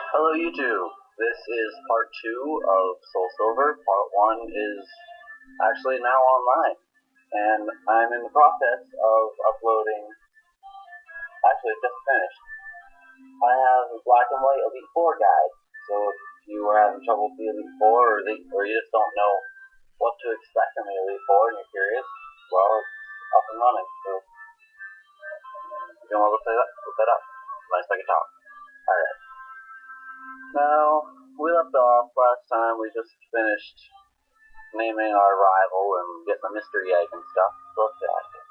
Hello YouTube. This is part 2 of Soul Silver. Part 1 is actually now online. And I'm in the process of uploading, actually it's just finished. I have a black and white Elite 4 guide. So if you are having trouble with the Elite 4 or you just don't know what to expect from the Elite 4 and you're curious, well, it's up and running. So if you want to look that up. Nice I can talk. Alright. Now, we left off last time. We just finished naming our rival and getting the mystery egg and stuff. So let's get out of here.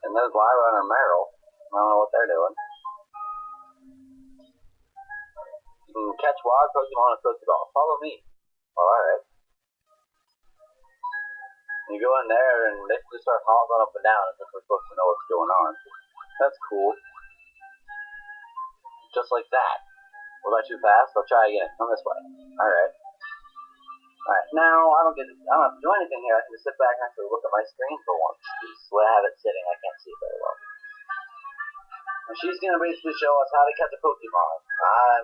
And there's Lyra and her Meryl. I don't know what they're doing. You can catch wild Pokemon and Pokeball. Follow me. Well, alright. You go in there and they just start hopping up and down as if we're supposed to know what's going on. That's cool. Just like that. Was I too fast? I'll try again. Come this way. Alright. Alright, now I don't have to do anything here. I can just sit back and actually look at my screen for once. Just I have it sitting, I can't see it very well. And she's gonna basically show us how to catch a Pokemon.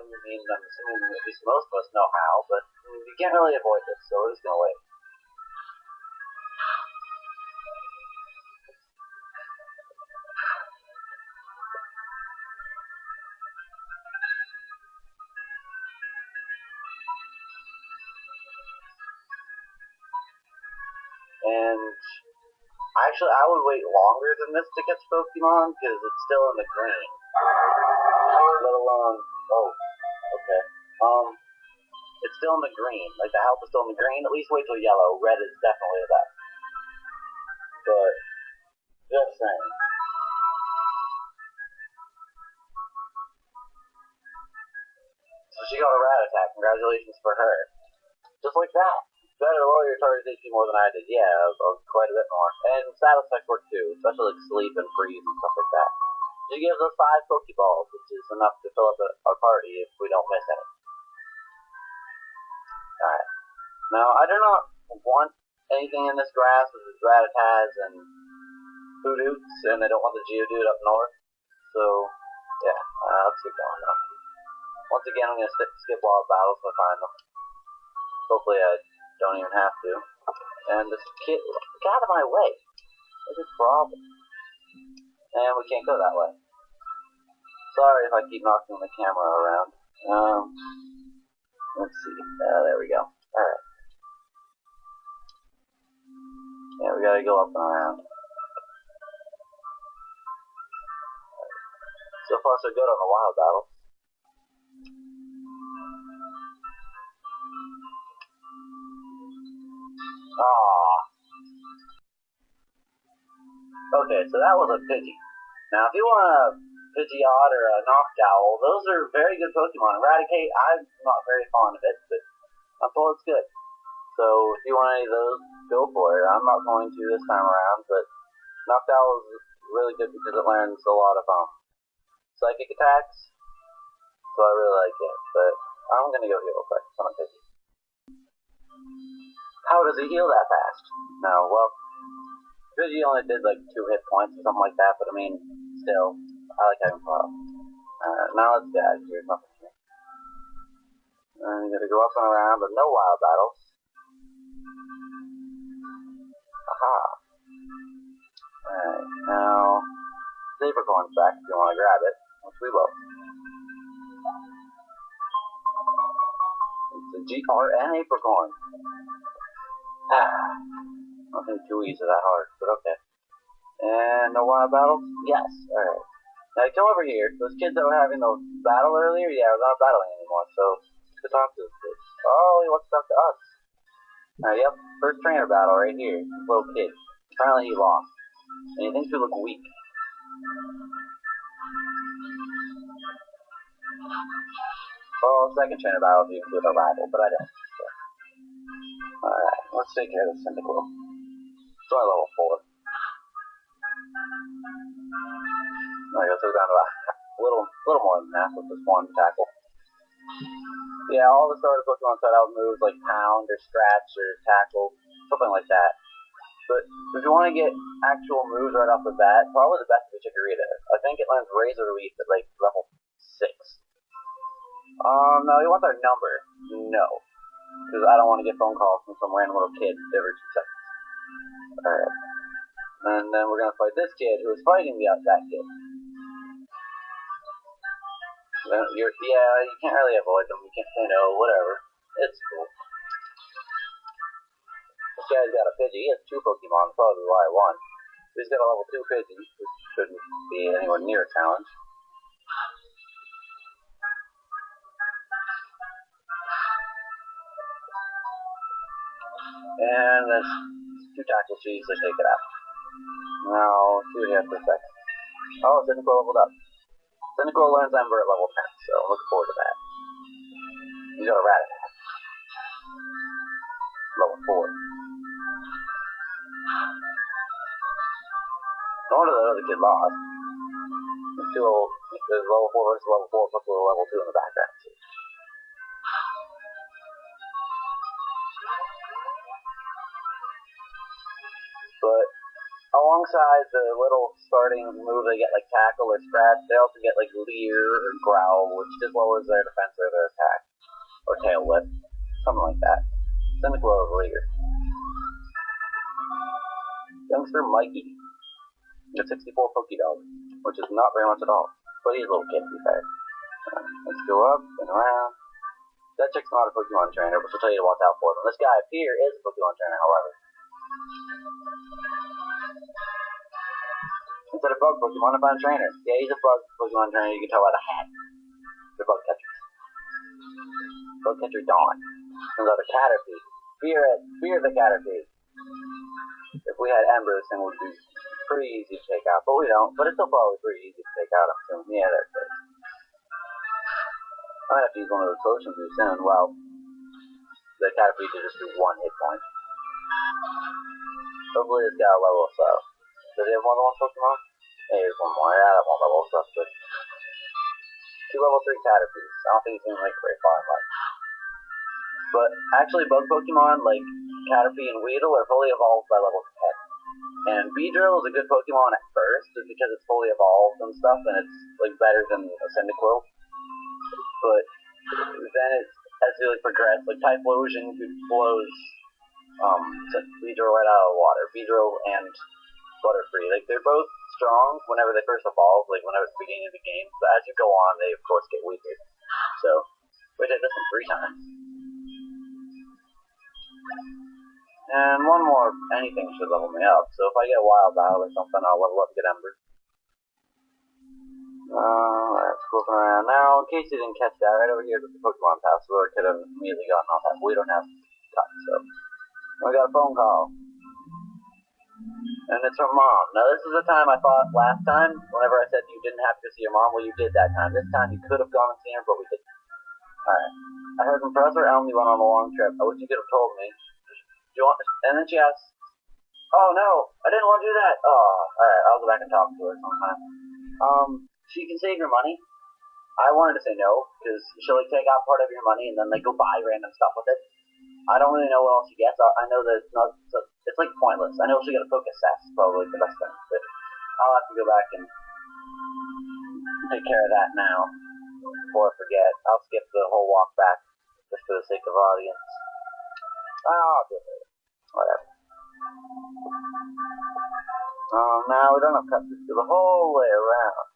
I mean, I'm assuming at least most of us know how, but you can't really avoid this, so we're just gonna wait. And actually, I would wait longer than this to catch Pokemon because it's still in the green. Let alone, oh, okay. It's still in the green. Like the health is still in the green. At least wait till yellow. Red is definitely the best. But just saying. So she got a rat attack. Congratulations for her. Just like that. Better lower your target HP more than I did. Yeah, quite a bit more. And status effects work too, especially like sleep and freeze and stuff like that. She gives us 5 Pokeballs, which is enough to fill up our party if we don't miss any. Alright. Now, I do not want anything in this grass with the Rattatas and Hootoots, and I don't want the Geodude up north. So, yeah, let's keep going now. Once again, I'm going to skip wild battles to find them. Hopefully I don't even have to. And this kid, get out of my way. What's his problem? And we can't go that way. Sorry if I keep knocking the camera around. Let's see. There we go. Alright. Yeah, we gotta go up and around. So far so good on the wild battle. Aww. Okay, so that was a Pidgey. Now, if you want a Pidgeot or a Noctowl, those are very good Pokemon. Eradicate, I'm not very fond of it, but I'm told it's good. So, if you want any of those, go for it. I'm not going to this time around, but Noctowl is really good because it learns a lot of psychic attacks. So I really like it, but I'm gonna go heal real quick. I'm a Pidgey. How does he heal that fast? No, well, Pidgey only did like 2 hit points or something like that, but I mean, still, I like having fun. Now let's get out of here. There's nothing here. I'm gonna go up and around, but no wild battles. Aha. Alright, now, Sabercorn's back if you want to grab it, which we will. It's a GRN Apricorn. Nothing too easy that hard, but okay. And no wild battles? Yes, alright. Now come over here. Those kids that were having the battle earlier, yeah, we're not battling anymore, so let's go talk to those kids. Oh, he wants to talk to us. Yep, first trainer battle right here. This little kid. Apparently he lost. And he thinks we look weak. Well, second trainer battle if you include our rival, but I don't. So. Alright, let's take care of this Cyndaquil. It's only level 4. Alright, let's go down to a little more than that with this one tackle. Yeah, all the starter Pokemon set out moves like Pound or Scratch or Tackle, something like that. But if you want to get actual moves right off the bat, probably the best would be Chikorita. I think it lands Razor Leaf at like level 6. No, he wants our number. No. Because I don't want to get phone calls from some random little kid every 2 seconds. Alright. And then we're gonna fight this kid who is fighting that kid. You can't really avoid them. You can't say no, whatever. It's cool. This guy's got a Pidgey. He has 2 Pokemon, probably why I won. He's got a level 2 Pidgey, which shouldn't be anywhere near a challenge. And there's 2 tactical cheese to take it out. Now, 2 hits per second. Oh, Cyndaquil leveled up. Cyndaquil learns Ember at level 10, so I'm looking forward to that. He's got a Rattata. Level 4. No wonder the other kid lost. There's level 4 versus level 4 plus a little level 2 in the background. But alongside the little starting move, they get like Tackle or Scratch. They also get like Leer or Growl, which just lowers their defense or their attack. Or Tail Whip. Something like that. Cyndaquil is Leer. Youngster Mikey. Gets 64 Pokédogs, which is not very much at all. But he's a little kid, to be fair. Let's go up and around. That chick's not a Pokemon trainer, but she'll tell you to watch out for them. This guy up here is a Pokemon trainer, however. Instead of bug Pokemon, I found a trainer. Yeah, he's a bug Pokemon trainer, you can tell by the hat. They're bug catchers. Bug catcher Dawn. Turns out a Caterpie. Fear the Caterpie. If we had Ember, this thing would be pretty easy to take out, but we don't. But it's still probably pretty easy to take out, I'm assuming. Yeah, that's it. I might have to use one of those potions pretty soon. Well, the Caterpie should just do 1 hit point. Hopefully this guy will level us up. Does he have more than 1 Pokemon? Hey, here's one more. Yeah, that won't level us up, but 2 level 3 Caterpies. I don't think he's gonna make very far in life. But actually, bug Pokemon like Caterpie and Weedle are fully evolved by level 10. And Beedrill is a good Pokemon at first, just because it's fully evolved and stuff, and it's like better than a Cyndaquil. But then as you like progress, like Typhlosion blows Beedrill right out of the water. Beedrill and Butterfree, like they're both strong whenever they first evolve, like whenever it's the beginning of the game. But as you go on, they of course get weaker. So we did this one 3 times. And one more anything should level me up. So if I get a Wild Battle or something, I'll level up and get Ember. Let's go around now. In case you didn't catch that, right over here is the Pokemon Pass, where I could have immediately gotten off that. We don't have touch, so we got a phone call. And it's from Mom. Now this is the time I thought last time, whenever I said you didn't have to go see your mom, well you did that time. This time you could have gone and seen her, but we didn't. Alright. I heard from Professor Elm you went on a long trip. I wish you could have told me. Do you want? And then she asks, "Oh no, I didn't want to do that." Oh, alright, I'll go back and talk to her sometime. She can save your money. I wanted to say no, because she'll like take out part of your money and then like go buy random stuff with it. I don't really know what else she gets. I know that it's like pointless. I know she'll get a Focus Sass, probably the best thing, but I'll have to go back and take care of that now before I forget. I'll skip the whole walk back just for the sake of audience. I'll do it later. Whatever. Now we don't have to cut this the whole way around.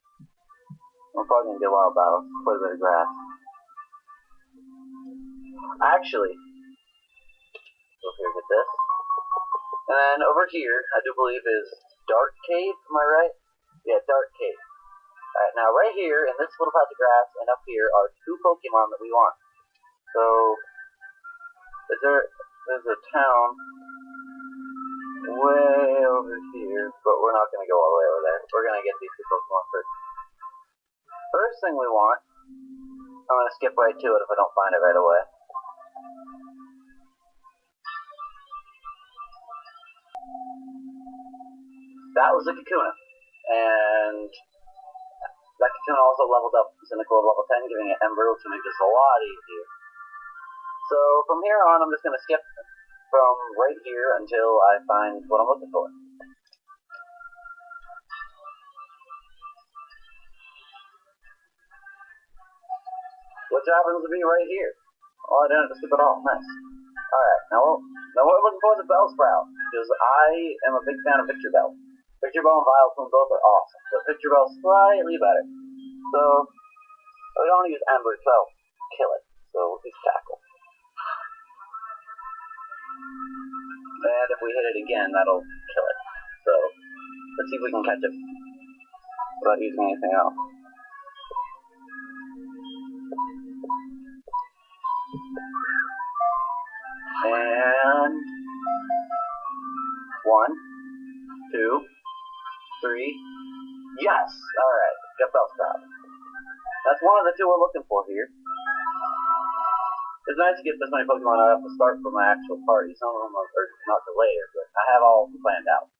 We're probably gonna get Wild Battle. Quite a bit of grass. Actually, go here, get this. And then over here, I do believe is Dark Cave, am I right? Yeah, Dark Cave. Alright, now right here, in this little patch of grass, and up here are 2 Pokemon that we want. So, there's a town way over here, but we're not going to go all the way over there. We're going to get these 2 Pokemon first. First thing we want, I'm going to skip right to it if I don't find it right away. That was a Kakuna, and that Kakuna also leveled up Cyndaquil level 10, giving it Ember, which will make this a lot easier. So from here on, I'm just going to skip from right here until I find what I'm looking for. Which happens to be right here. Oh, I didn't have to skip it all. Nice. Alright, now what I'm looking for is a Bellsprout, because I am a big fan of Victor Bell. Victor Bell and Vileplume both are awesome, but Victor Bell's slightly better. So, we don't want to use Ember, so kill it. So, we'll use Tackle. And if we hit it again, that'll kill it. So, let's see if we can catch it without using anything else. And 1, 2, 3. Yes! Alright, get Bellsprout. That's one of the two we're looking for here. It's nice to get this many Pokemon out at the start for my actual party. Some of them are not later, but I have all of them planned out.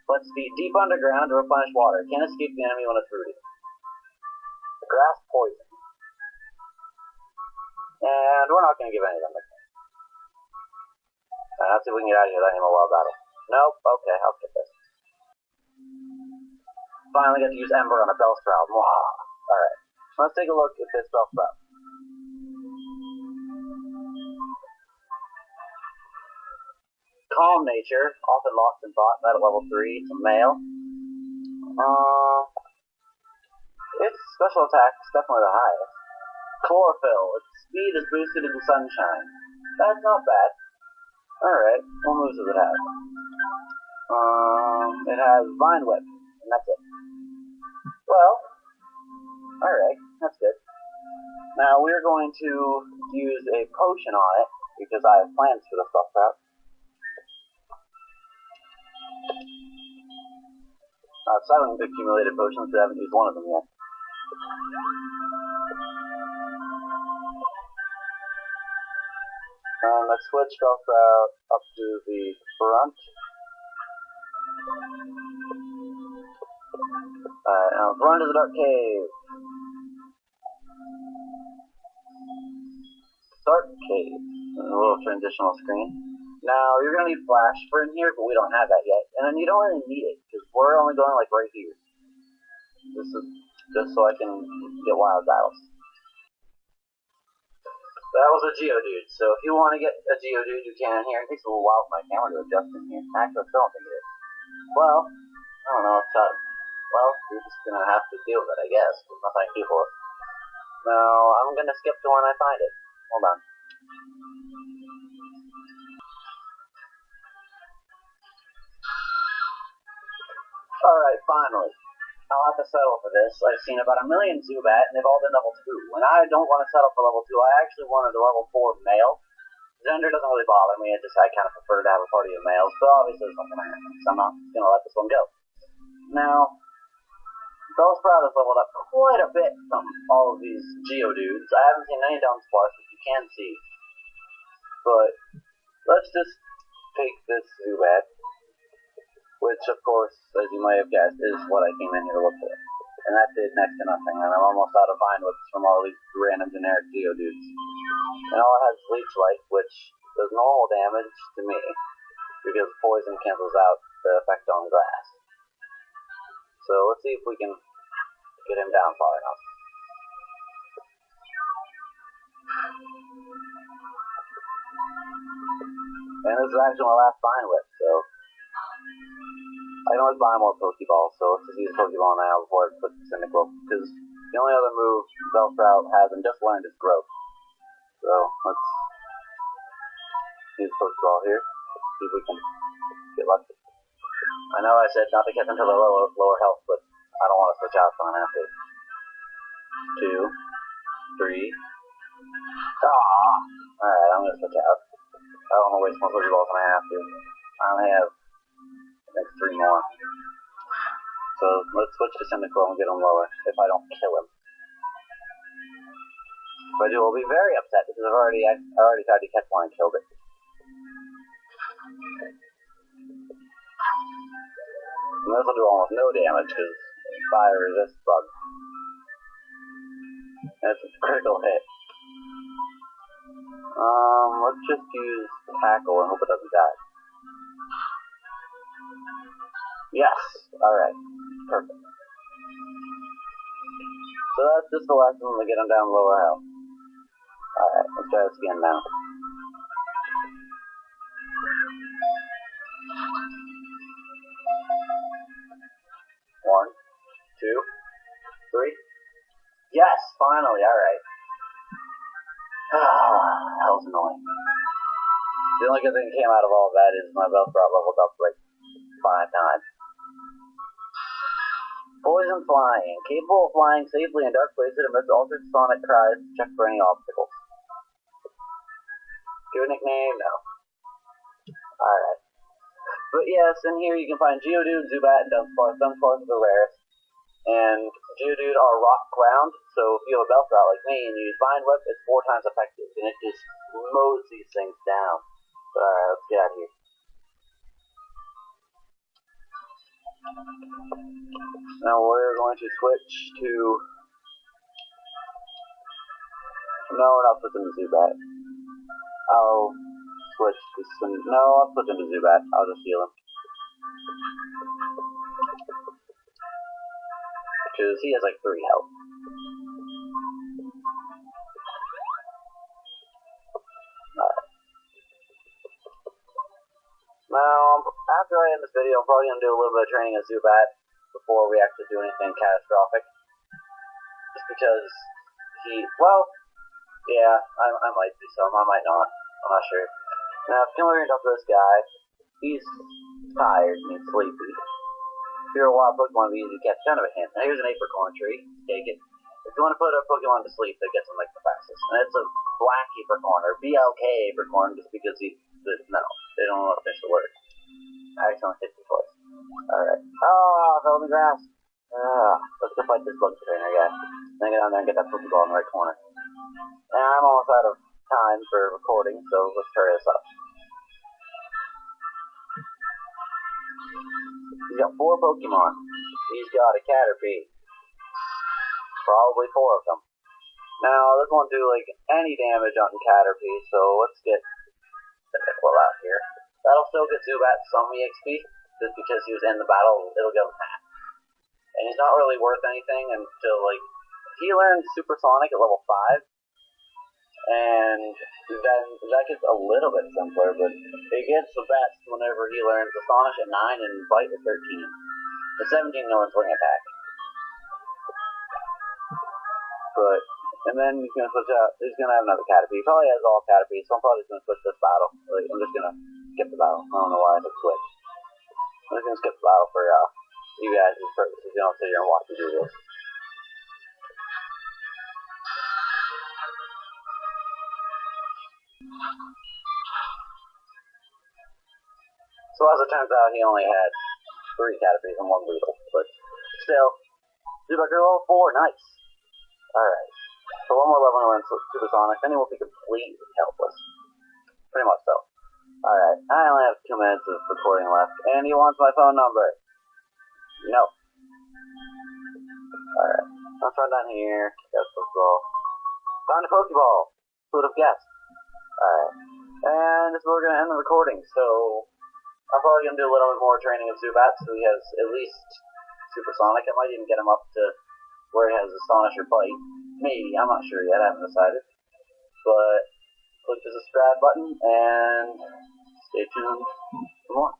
Let's feed deep underground to replenish water. Can't escape the enemy when it's rooted. Grass poison. And we're not going to give any of them. Let's see if we can get out of here without any more wild battle. Nope, okay, I'll get this. Finally get to use Ember on a Bellsprout. Alright, let's take a look at this Bellsprout. Calm nature, often lost in thought, at level 3, it's a male. Its special attack is definitely the highest. Chlorophyll, its speed is boosted in the sunshine. That's not bad. Alright, what moves does it have? It has Vine Whip, and that's it. Well, alright, that's good. Now we're going to use a potion on it, because I have plans for the Bellsprout. I have 7 accumulated potions, but I haven't used one of them yet. Let's switch Bellsprout up to the front. Now run to the Dark Cave. Dark Cave. A little transitional screen. Now, you're going to need Flash for in here, but we don't have that yet. And then you don't really need it, because we're only going like right here. This is just so I can get wild battles. That was a Geodude, so if you want to get a Geodude, you can in here. It takes a little while for my camera to adjust in here. Actually, I don't think it is. Well, I don't know, it's well, you're just gonna have to deal with it, I guess. There's nothing I can do for it. Now, I'm gonna skip to when I find it. Hold on. Alright, finally. I'll have to settle for this. I've seen about 1 million Zubat, and they've all been level 2. And I don't want to settle for level 2. I actually wanted a level 4 male. Gender doesn't really bother me. I kind of prefer to have a party of males, but obviously it's not going to happen. So I'm not going to let this one go. Now, Bellsprout has leveled up quite a bit from all of these Geodudes. I haven't seen any Dunsparce, which you can see. But let's just take this Zubat, which, of course, as you might have guessed, is what I came in here to look for. And that did next to nothing, and I'm almost out of Vine Whips from all these random generic Geodudes. And all it has is Leech Light, which does normal damage to me, because poison cancels out the effect on grass. So let's see if we can get him down far enough. And this is actually my last Vine Whip, so I can always buy more Pokeballs, so let's just use Pokeball now before I put this in the Cyndaquil, because the only other move Bellsprout has and just learned is Growth. So let's use Pokeball here, see if we can get lucky. I know I said not to get them to the lower health, but I don't want to switch out, so I'm going to have to. 2, 3. Alright, I'm going to switch out. I don't want to waste more Pokeballs than I have to. I only have, I think, 3 more. So let's switch to Cyndaquil and get him lower, if I don't kill him. If I do, I'll be very upset, because I already tried to catch one and killed it. And this will do almost no damage, because fire resists bug. And it's a critical hit. Let's just use tackle and hope it doesn't die. Yes! Alright. Perfect. So that's just the lesson to get him down lower health. Alright, let's try this again now. One, two, three. Yes! Finally, alright. That was annoying. The only good thing that came out of all of that is my Bellsprout leveled up like 5 times. Poison flying. Capable of flying safely in dark places amidst ultrasonic cries to check for any obstacles. Give a nickname? No. Alright. But yes, in here you can find Geodude, Zubat, and Dunsparce. Dunsparce is the rarest. And Geodude are rock ground, so if you have a Bellsprout like me and you use Vine Whip, it's 4 times effective, and it just mows these things down. Alright, let's get out of here. Now we're going to switch to... No, we're not switching to Zubat. I'll switch to some... No, I'll switch into Zubat. I'll just heal him. Because he has like 3 health. Alright. Now, after I end this video, I'm probably going to do a little bit of training of Zubat before we actually do anything catastrophic. Just because he, well, yeah, I might do some, I might not. I'm not sure. Now, if you come over here and talk to this guy, he's tired and he's sleepy. If you're a wild Pokemon, it'd be easy to catch. Kind of a hint. Now, here's an apricorn tree. Take it. If you want to put a Pokemon to sleep, that gets him like the fastest. And it's a black apricorn, or BLK apricorn, just because no, they don't want to finish the word. I accidentally hit it twice. Alright. Oh, I fell in the grass. Let's go fight this bug trainer guy. Then get down there and get that Pokeball in the right corner. And I'm almost out of time for recording, so let's hurry this up. He's got 4 Pokemon. He's got a Caterpie. Probably 4 of them. Now, this won't do like any damage on Caterpie, so let's get the Nickel out here. That'll still get Zubat some EXP, just because he was in the battle, it'll give him that. And he's not really worth anything until, like, he learns Supersonic at level 5, and then that gets a little bit simpler, but it gets the best whenever he learns Astonish at 9 and Bite at 13. The 17 learns Wing Attack. But, and then he's gonna switch out, he's gonna have another Caterpie. He probably has all Caterpie, so I'm probably just gonna switch this battle. Like, I'm just gonna skip the battle. I don't know why I took switch. I'm just gonna skip the battle for you guys' purposes. You don't sit here and watch me do this. So as it turns out, he only had 3 Caterpies and 1 Weedle, but still, Zubat grew level 4, nice. Alright, so 1 more level and Supersonic, then he will be completely helpless. Pretty much so. Alright, I only have 2 minutes of recording left, and he wants my phone number. No. Alright, let's run down here, get a Pokeball. Found a Pokeball! Who would have guessed? Alright, and this is where we're going to end the recording, so I'm probably going to do a little bit more training of Zubat, so he has at least Supersonic. I might even get him up to where he has Astonish or Bite. Maybe, I'm not sure yet, I haven't decided. But click the subscribe button and stay tuned for more.